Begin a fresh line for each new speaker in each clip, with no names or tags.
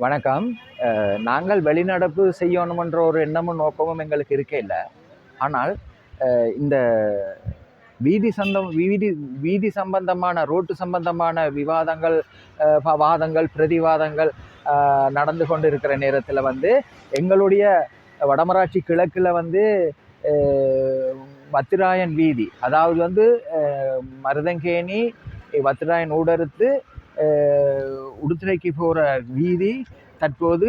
வணக்கம். நாங்கள் வெளிநடப்பு செய்யணுமென்ற ஒரு எண்ணமும் நோக்கமும் எங்களுக்கு இருக்கே இல்லை. ஆனால் இந்த வீதி சம்பந்தமான ரோட்டு சம்பந்தமான விவாதங்கள், வாதங்கள், பிரதிவாதங்கள் நடந்து கொண்டு இருக்கிற நேரத்தில் எங்களுடைய வடமராட்சி கிழக்கில் வத்திராயன் வீதி, அதாவது மருதங்கேணி வத்திராயன் ஊடறுத்து உடுத்துறைக்கு போகிற வீதி தற்போது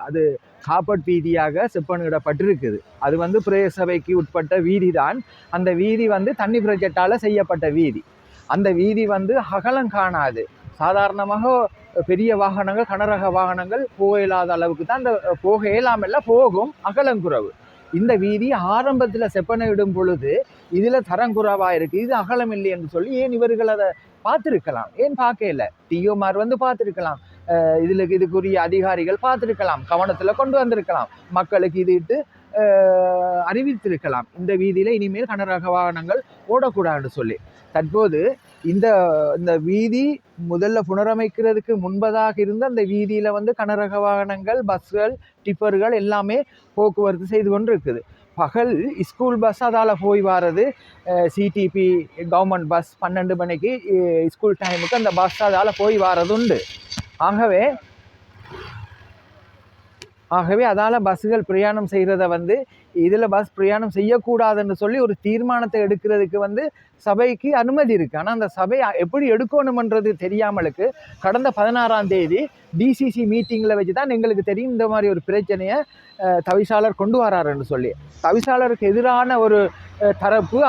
அது காப்பட் வீதியாக செப்பனிடப்பட்டிருக்குது. அது பிரதேச சபைக்கு உட்பட்ட வீதி தான். அந்த வீதி தண்ணி ப்ராஜெக்டால் செய்யப்பட்ட வீதி. அந்த வீதி அகலம் காணாது. சாதாரணமாக பெரிய வாகனங்கள், கனரக வாகனங்கள் போக இயலாத அளவுக்கு தான். அந்த போக இயலாமல்ல, போகும், அகலங்குறவு. இந்த வீதி ஆரம்பத்தில் செப்பனிடும் பொழுது இதில் தரங்குறவாக இருக்குது, இது அகலம் இல்லை என்று சொல்லி ஏன் இவர்கள் அதை பார்த்துருக்கலாம்? ஏன் பார்க்கல? டிஓமார் பார்த்துருக்கலாம், இதுக்குரிய அதிகாரிகள் பார்த்துருக்கலாம், கவனத்தில் கொண்டு வந்திருக்கலாம், மக்களுக்கு இது இட்டு அறிவித்திருக்கலாம், இந்த வீதியில் இனிமேல் கனரக வாகனங்கள் ஓடக்கூடாதுன்னு சொல்லி. தற்போது இந்த வீதி முதல்ல புனரமைக்கிறதுக்கு முன்பதாக இருந்த அந்த வீதியில் கனரக வாகனங்கள், பஸ்கள், டிப்பர்கள் எல்லாமே போக்குவரத்து செய்து கொண்டு இருக்குது. பகல் ஸ்கூல் பஸ் அதால் போய் வாரது, சிடிபி கவர்மெண்ட் பஸ் 12 மணிக்கு ஸ்கூல் டைமுக்கு அந்த பஸ் அதால் போய் வாரது உண்டு. ஆகவே அதால் பஸ்ஸுகள் பிரயாணம் செய்கிறத இதில் பஸ் பிரயாணம் செய்யக்கூடாதுன்னு சொல்லி ஒரு தீர்மானத்தை எடுக்கிறதுக்கு சபைக்கு அனுமதி இருக்குது. ஆனால் அந்த சபை எப்படி எடுக்கணுமன்றது தெரியாமலுக்கு கடந்த 16ஆம் தேதி டிசிசி மீட்டிங்கில் வச்சு தான் எங்களுக்கு தெரியும் இந்த மாதிரி ஒரு பிரச்சனையை தவிசாளர் கொண்டு வராருன்னு சொல்லி. தவிசாளருக்கு எதிரான ஒரு தரப்பு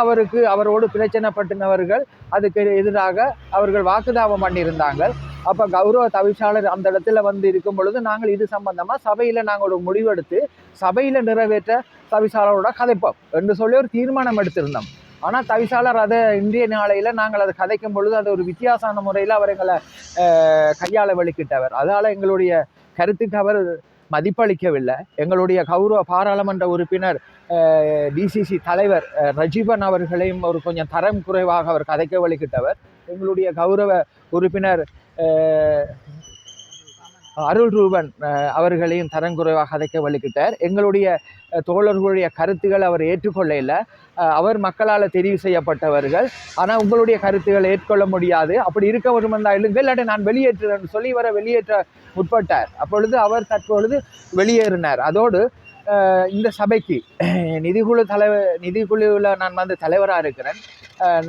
அவரோடு பிரச்சனை பட்டினவர்கள் அதுக்கு எதிராக அவர்கள் வாக்குதாபம் பண்ணியிருந்தாங்க. அப்போ கௌரவ தவிசாளர் அந்த இடத்துல இருக்கும் பொழுது நாங்கள் இது சம்பந்தமாக சபையில் நாங்கள் ஒரு முடிவெடுத்து சபையில் நிறைவேற்ற தவிசாளரோட கதைப்போம் என்று சொல்லி ஒரு தீர்மானம் எடுத்திருந்தோம். ஆனால் தவிசாளர் அதை இன்றைய நாளையில் நாங்கள் அதை கதைக்கும் பொழுது அது ஒரு வித்தியாசமான முறையில் அவர் எங்களை கையாள வலிக்கிட்டவர். அதனால் எங்களுடைய கருத்துக்கு அவர் மதிப்பளிக்கவில்லை. எங்களுடைய கௌரவ பாராளுமன்ற உறுப்பினர் டிசிசி தலைவர் ரஜீவன் அவர்களையும் ஒரு கொஞ்சம் தரம் குறைவாக அவர் கதைக்க வலிக்கிட்டவர். எங்களுடைய கௌரவ உறுப்பினர் அருள் ரூபன் அவர்களையும் தரங்குறைவாக கதைக்க வலிக்கிட்டார். எங்களுடைய தோழர்களுடைய கருத்துக்கள் அவர் ஏற்றுக்கொள்ள இல்லை. அவர் மக்களால் தெரிவு செய்யப்பட்டவர்கள், ஆனால் உங்களுடைய கருத்துக்களை ஏற்றுக்கொள்ள முடியாது, அப்படி இருக்க வருமென்றா இல்லைங்க, இல்லாட்டி நான் வெளியேற்றுறேன்னு சொல்லி இவரை வெளியேற்ற முற்பட்டார். அப்பொழுது அவர் தற்பொழுது வெளியேறினார். அதோடு இந்த சபைக்கு நிதிக்குழுவில் நான் தலைவராக இருக்கிறேன்.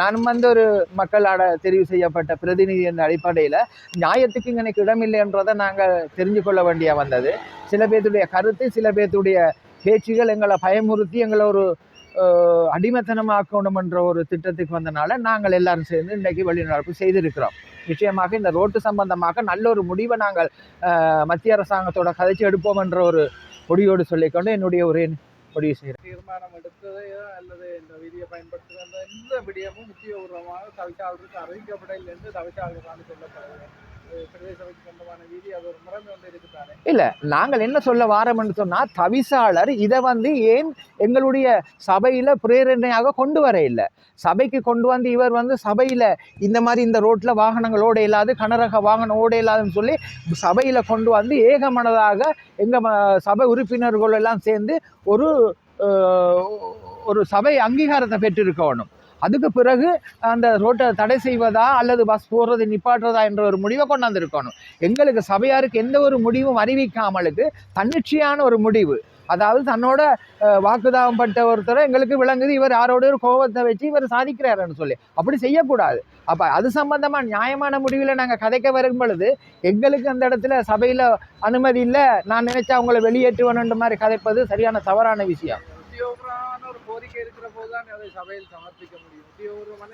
நான் ஒரு மக்களால் தெரிவு செய்யப்பட்ட பிரதிநிதி என்ற அடிப்படையில் நியாயத்துக்கு எனக்கு இடமில்லை என்றதை நாங்கள் தெரிஞ்சு கொள்ள வேண்டிய வந்தது. சில பேர்த்துடைய கருத்து, சில பேர்த்துடைய பேச்சுகள் எங்களை பயமுறுத்தி எங்களை ஒரு அடிமைத்தனமாக்கணும் என்ற ஒரு திட்டத்துக்கு வந்தனால நாங்கள் எல்லாரும் சேர்ந்து இன்றைக்கு வெளிநடப்பு செய்திருக்கிறோம். நிச்சயமாக இந்த ரோட்டு சம்பந்தமாக நல்ல ஒரு முடிவை நாங்கள் மத்திய அரசாங்கத்தோட கதைச்சு எடுப்போம் என்ற ஒரு முடிவோடு சொல்லிக்கொண்டு என்னுடைய ஒரு முடிவு செய்கிறேன்.
தீர்மானம் எடுத்தது அல்லது இந்த விதியை பயன்படுத்துகிற இந்த விடயமும் முக்கியபூர்வமாக தவிசாளருக்கு அறிவிக்கப்படவில்லை என்று தவிசாளர் சொல்லப்படுகிறது.
இல்லை, நாங்கள் என்ன சொல்ல வாரோம்னு சொன்னால், தவிசாளர் இதை ஏன் எங்களுடைய சபையில் பிரேரணையாக கொண்டு வர இல்லை. சபைக்கு கொண்டு இவர் சபையில் இந்த மாதிரி இந்த ரோட்டில் வாகனங்கள் ஓட இல்லாது, கனரக வாகனம் ஓட இல்லாதுன்னு சொல்லி சபையில் கொண்டு ஏகமனதாக எங்கள் சபை உறுப்பினர்கள் எல்லாம் சேர்ந்து ஒரு சபை அங்கீகாரத்தை பெற்றிருக்கணும். அதுக்கு பிறகு அந்த ரோட்டை தடை செய்வதா அல்லது பஸ் போடுறது நிப்பாட்டுறதா என்ற ஒரு முடிவை கொண்டாந்துருக்கணும். எங்களுக்கு சபையாருக்கு எந்த ஒரு முடிவும் அறிவிக்காமலுக்கு தன்னிச்சையான ஒரு முடிவு, அதாவது தன்னோட வாக்குதாபம் பட்ட ஒருத்தரை எங்களுக்கு விளங்குது, இவர் யாரோட ஒரு கோபத்தை வச்சு இவர் சாதிக்கிறாருன்னு சொல்லி அப்படி செய்யக்கூடாது. அப்போ அது சம்பந்தமாக நியாயமான முடிவில் நாங்கள் கதைக்க வரும் பொழுது எங்களுக்கு அந்த இடத்துல சபையில் அனுமதி இல்லை, நான் நினைச்சா அவங்களை வெளியேற்றுவேன்ற மாதிரி கதைப்பது சரியான தவறான விஷயம்.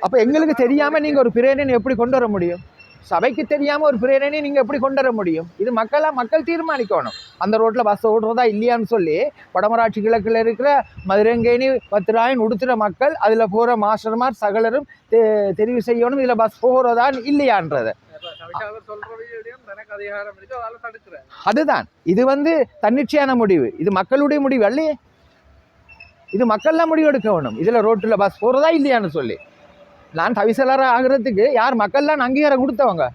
அப்போ எங்களுக்கு தெரியாம நீங்க ஒரு பிரேரணை எப்படி கொண்டு வர முடியும்? சபைக்கு தெரியாம ஒரு பிரேரணை நீங்க எப்படி கொண்டு வர முடியும்? இது மக்கள் தீர்மானிக்கணும். அந்த ரோட்ல பஸ் ஓடுறதா இல்லையான்னு சொல்லி வடமராட்சி கிழக்கில் இருக்கிற மதுரங்கேணி, வத்திராயன், உடுத்துற மக்கள், அதுல போற மாஸ்டர்மார் சகலரும் தெரிவு செய்யணும் இதுல பஸ் போகிறதா இல்லையான்றத. அதுதான் இது தன்னிச்சையான முடிவு, இது மக்களுடைய முடிவு அல்லையே. இது மக்கள்லாம் முடிவு எடுக்க வேணும், இதில் ரோட்டில் பஸ் போகிறதா இல்லையான்னு சொல்லி. நான் தவிசாளராக ஆகிறதுக்கு யார் மக்கள்லாம் அங்கீகாரம் கொடுத்தவங்க?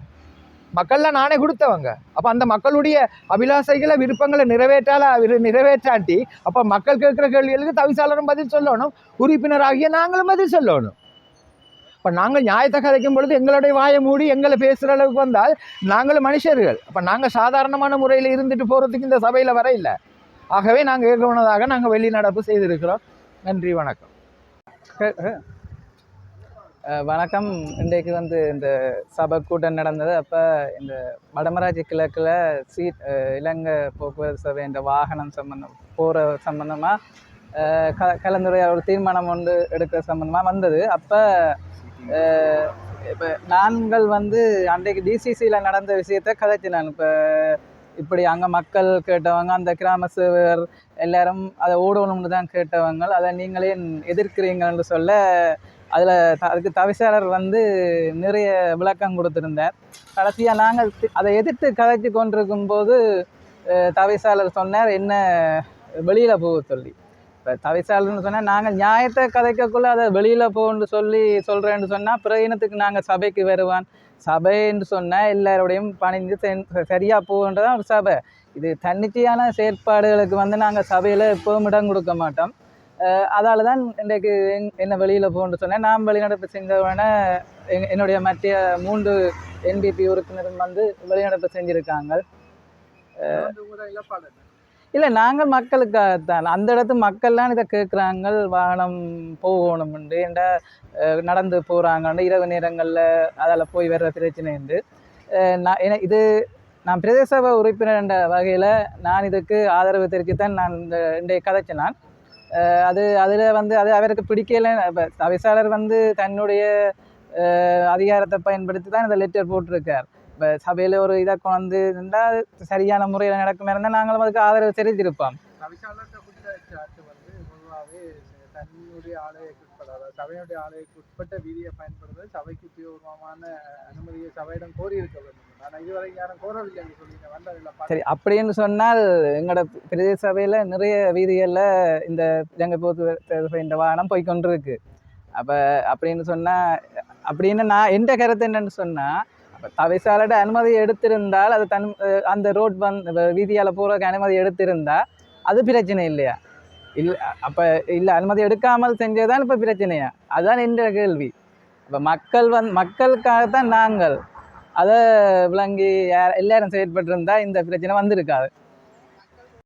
மக்கள்லாம் நானே கொடுத்தவங்க. அப்போ அந்த மக்களுடைய அபிலாசைகளை விருப்பங்களை நிறைவேற்றாட்டி அப்போ மக்கள் கேட்குற கேள்விகளுக்கு தவிசாளரும் பதில் சொல்லணும், உறுப்பினராகிய நாங்களும் பதில் சொல்லணும். இப்போ நாங்கள் நியாயத்தை கதைக்கும் பொழுது எங்களுடைய வாயை மூடி எங்களை பேசுகிற அளவுக்கு வந்தால் நாங்களும் மனுஷர்கள். அப்போ நாங்கள் சாதாரணமான முறையில் இருந்துட்டு போகிறதுக்கு இந்த சபையில் வர இல்லை. ஆகவே நாங்கள் ஏற்கனதாக நாங்கள் வெளிநடப்பு செய்திருக்கிறோம். நன்றி, வணக்கம்.
வணக்கம். இன்றைக்கு இந்த சபை கூட்டம் நடந்தது. அப்போ இந்த வடமராட்சி கிழக்கில் இலங்கை போக்குவரத்து சபை இந்த வாகனம் போகிற சம்பந்தமாக கலந்துரையாடல் ஒரு தீர்மானம் ஒன்று எடுக்கிற சம்பந்தமாக வந்தது. அப்போ இப்போ நாங்கள் அன்றைக்கு டிசிசியில் நடந்த விஷயத்தை கதைச்சினான். இப்போ இப்படி அங்கே மக்கள் கேட்டவங்க, அந்த கிராம சேவர் எல்லாரும் அதை ஓடணும்னு தான் கேட்டவங்க, அதை நீங்களே எதிர்க்கிறீங்கன்னு சொல்ல அதில் அதுக்கு தவிசாளர் நிறைய விளக்கம் கொடுத்துருந்தார். கடைசியாக நாங்கள் அதை எதிர்த்து கதைச்சி கொண்டிருக்கும் போது தவிசாளர் சொன்னார் என்ன வெளியில் போக சொல்லி. இப்போ தவிசாளர்னு சொன்னால் நாங்கள் நியாயத்தை கதைக்கக்குள்ளே அதை வெளியில் போகணுன்னு சொல்கிறேன்னு சொன்னால் பிரயோஜனத்துக்கு நாங்கள் சபைக்கு வருவான். சபைன்னு சொன்னால் எல்லாரோடையும் பணிஞ்சு சரியாக போகன்றதான் ஒரு சபை. இது தன்னிச்சையான செயற்பாடுகளுக்கு நாங்கள் சபையில் எப்போவும் இடம் கொடுக்க மாட்டோம். அதால் தான் இன்றைக்கு என்ன வெளியில் போகணுன்னு சொன்னேன். நான் வெளிநடப்பு செஞ்சவன என்னுடைய மற்ற 3 NBP உறுப்பினரும் வெளிநடப்பு செஞ்சுருக்காங்க. இல்லை, நாங்கள் மக்களுக்காகத்தான். அந்த இடத்து மக்கள்லாம் இதை கேட்குறாங்க, வாகனம் போகணும்ண்டு என்ற நடந்து போகிறாங்கன்னு இரவு நேரங்களில் அதில் போய் வர்ற பிரச்சனைண்டு. நான் பிரதேச சபை உறுப்பினர் என்ற வகையில் நான் இதுக்கு ஆதரவு தெரிவித்துத்தான் நான் இன்றைய கதைச்சினான். அதில் அது அவருக்கு பிடிக்கலை. இப்போ தவிசாளர் தன்னுடைய அதிகாரத்தை பயன்படுத்தி தான் இந்த லெட்டர் போட்டிருக்கார். இப்போ சபையில் ஒரு இதை கொண்டு இருந்தால் சரியான முறையில் நடக்குமே இருந்தால் நாங்களும் அதுக்கு ஆதரவு தெரிவித்திருப்போம்.
பொதுவாகவே தன்னுடைய ஆலயக்கு உட்பட, அதாவது சபையுடைய ஆலயக்கு உட்பட்ட வீதியை பயன்படுத்துவது சபைக்கு உபயோகமான அனுமதியை சபையிடம் கோரியிருக்க வேண்டும். ஆனால் இதுவரைக்கும் யாரும் கோரவில்லை என்று சொல்லிங்க வந்ததில்லை.
சரி, அப்படின்னு சொன்னால் எங்களோட பிரதேச சபையில் நிறைய வீதிகளில் இந்த இலங்கை போக்குவரத்து இந்த வாகனம் போய்கொண்டிருக்கு. அப்போ அப்படின்னு சொன்னால் நான் எந்த கருத்து என்னன்னு சொன்னால், அப்போ தவிசாளோட அனுமதி எடுத்திருந்தால் அது அந்த ரோட் வீதியால் போகிறதுக்கு அனுமதி எடுத்திருந்தால் அது பிரச்சனை இல்லையா? இல்லை, அப்போ இல்லை அனுமதி எடுக்காமல் செஞ்சதுதான் இப்போ பிரச்சனையா? அதுதான் என்ற கேள்வி. இப்போ மக்களுக்காகத்தான் நாங்கள் அதை விளங்கி எல்லாரும் செயற்பட்டிருந்தால் இந்த பிரச்சனை வந்திருக்காது.